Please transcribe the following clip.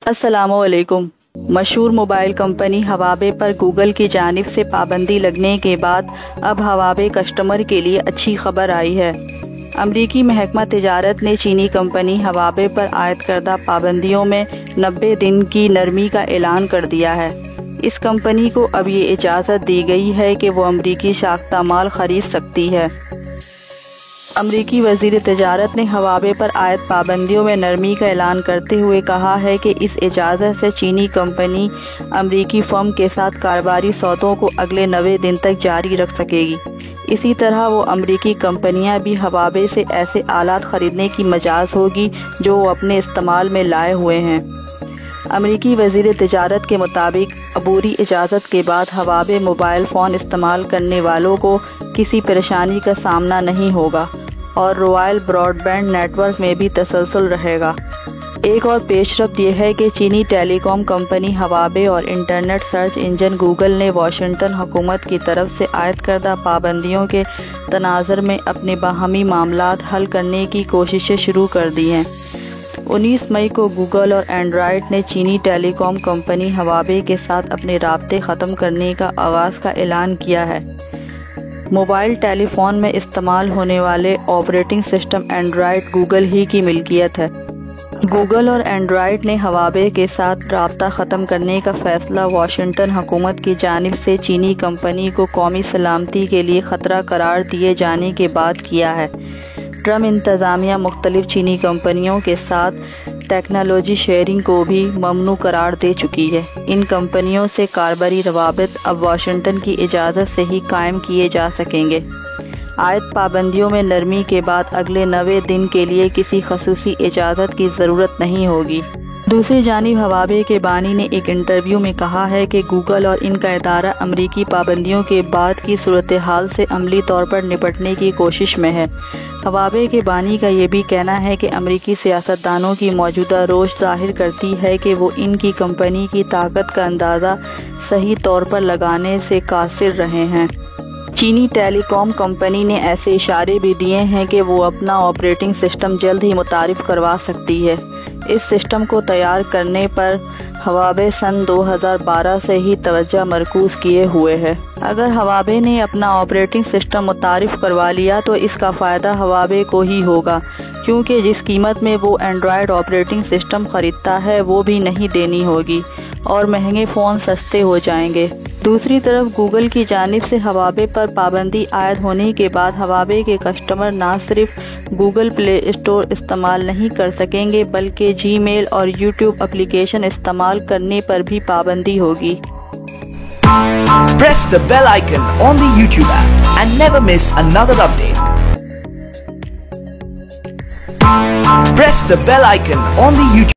السلام علیکم۔ مشہور موبائل کمپنی ہواوے پر گوگل کی جانب سے پابندی لگنے کے بعد اب ہواوے کسٹمر کے لیے اچھی خبر آئی ہے۔ امریکی محکمہ تجارت نے چینی کمپنی ہواوے پر عائد کردہ پابندیوں میں 90 دن کی نرمی کا اعلان کر دیا ہے۔ اس کمپنی کو اب یہ اجازت دی گئی ہے کہ وہ امریکی ساختہ مال خرید سکتی ہے۔ امریکی وزیر تجارت نے ہواوے پر عائد پابندیوں میں نرمی کا اعلان کرتے ہوئے کہا ہے کہ اس اجازت سے چینی کمپنی امریکی فرم کے ساتھ کاروباری سودوں کو اگلے 90 دن تک جاری رکھ سکے گی۔ اسی طرح وہ امریکی کمپنیاں بھی ہواوے سے ایسے آلات خریدنے کی مجاز ہوگی جو وہ اپنے استعمال میں لائے ہوئے ہیں۔ امریکی وزیر تجارت کے مطابق عبوری اجازت کے بعد ہواوے موبائل فون استعمال کرنے والوں کو کسی پریشانی کا سامنا نہیں ہوگا اور royal broadband network میں بھی تسلسل رہے گا۔ ایک اور پیش رفت یہ ہے کہ چینی ٹیلی کام کمپنی ہواوے اور انٹرنیٹ سرچ انجن گوگل نے واشنگٹن حکومت کی طرف سے عائد کردہ پابندیوں کے تناظر میں اپنے باہمی معاملات حل کرنے کی کوششیں شروع کر دی ہیں۔ 19 مئی کو گوگل اور اینڈرائڈ نے چینی ٹیلی کام کمپنی ہواوے کے ساتھ اپنے رابطے ختم کرنے کا آغاز کا اعلان کیا ہے۔ موبائل ٹیلی فون میں استعمال ہونے والے آپریٹنگ سسٹم اینڈرائڈ گوگل ہی کی ملکیت ہے۔ گوگل اور اینڈرائڈ نے ہواوے کے ساتھ رابطہ ختم کرنے کا فیصلہ واشنگٹن حکومت کی جانب سے چینی کمپنی کو قومی سلامتی کے لیے خطرہ قرار دیے جانے کے بعد کیا ہے۔ ٹرمپ انتظامیہ مختلف چینی کمپنیوں کے ساتھ ٹیکنالوجی شیئرنگ کو بھی ممنوع قرار دے چکی ہے۔ ان کمپنیوں سے کاروباری روابط اب واشنگٹن کی اجازت سے ہی قائم کیے جا سکیں گے۔ عائد پابندیوں میں نرمی کے بعد اگلے 90 دن کے لیے کسی خصوصی اجازت کی ضرورت نہیں ہوگی۔ دوسری جانب ہواوے کے بانی نے ایک انٹرویو میں کہا ہے کہ گوگل اور ان کا ادارہ امریکی پابندیوں کے بعد کی صورتحال سے عملی طور پر نپٹنے کی کوشش میں ہے۔ ہواوے کے بانی کا یہ بھی کہنا ہے کہ امریکی سیاستدانوں کی موجودہ روش ظاہر کرتی ہے کہ وہ ان کی کمپنی کی طاقت کا اندازہ صحیح طور پر لگانے سے قاصر رہے ہیں۔ چینی ٹیلی کام کمپنی نے ایسے اشارے بھی دیے ہیں کہ وہ اپنا آپریٹنگ سسٹم جلد ہی متعارف کروا سکتی ہے۔ اس سسٹم کو تیار کرنے پر ہواوے سن 2012 سے ہی توجہ مرکوز کیے ہوئے ہے۔ اگر ہواوے نے اپنا آپریٹنگ سسٹم متعارف کروا لیا تو اس کا فائدہ ہواوے کو ہی ہوگا، کیونکہ جس قیمت میں وہ اینڈرائڈ آپریٹنگ سسٹم خریدتا ہے وہ بھی نہیں دینی ہوگی اور مہنگے فون سستے ہو جائیں گے۔ دوسری طرف گوگل کی جانب سے ہواوے پر پابندی عائد ہونے کے بعد ہواوے کے کسٹمر نہ صرف گوگل پلے اسٹور استعمال نہیں کر سکیں گے بلکہ جی میل اور یوٹیوب اپلیکیشن استعمال کرنے پر بھی پابندی ہوگی۔ Press the bell icon on the YouTube app and never miss another update. Press the bell icon on the YouTube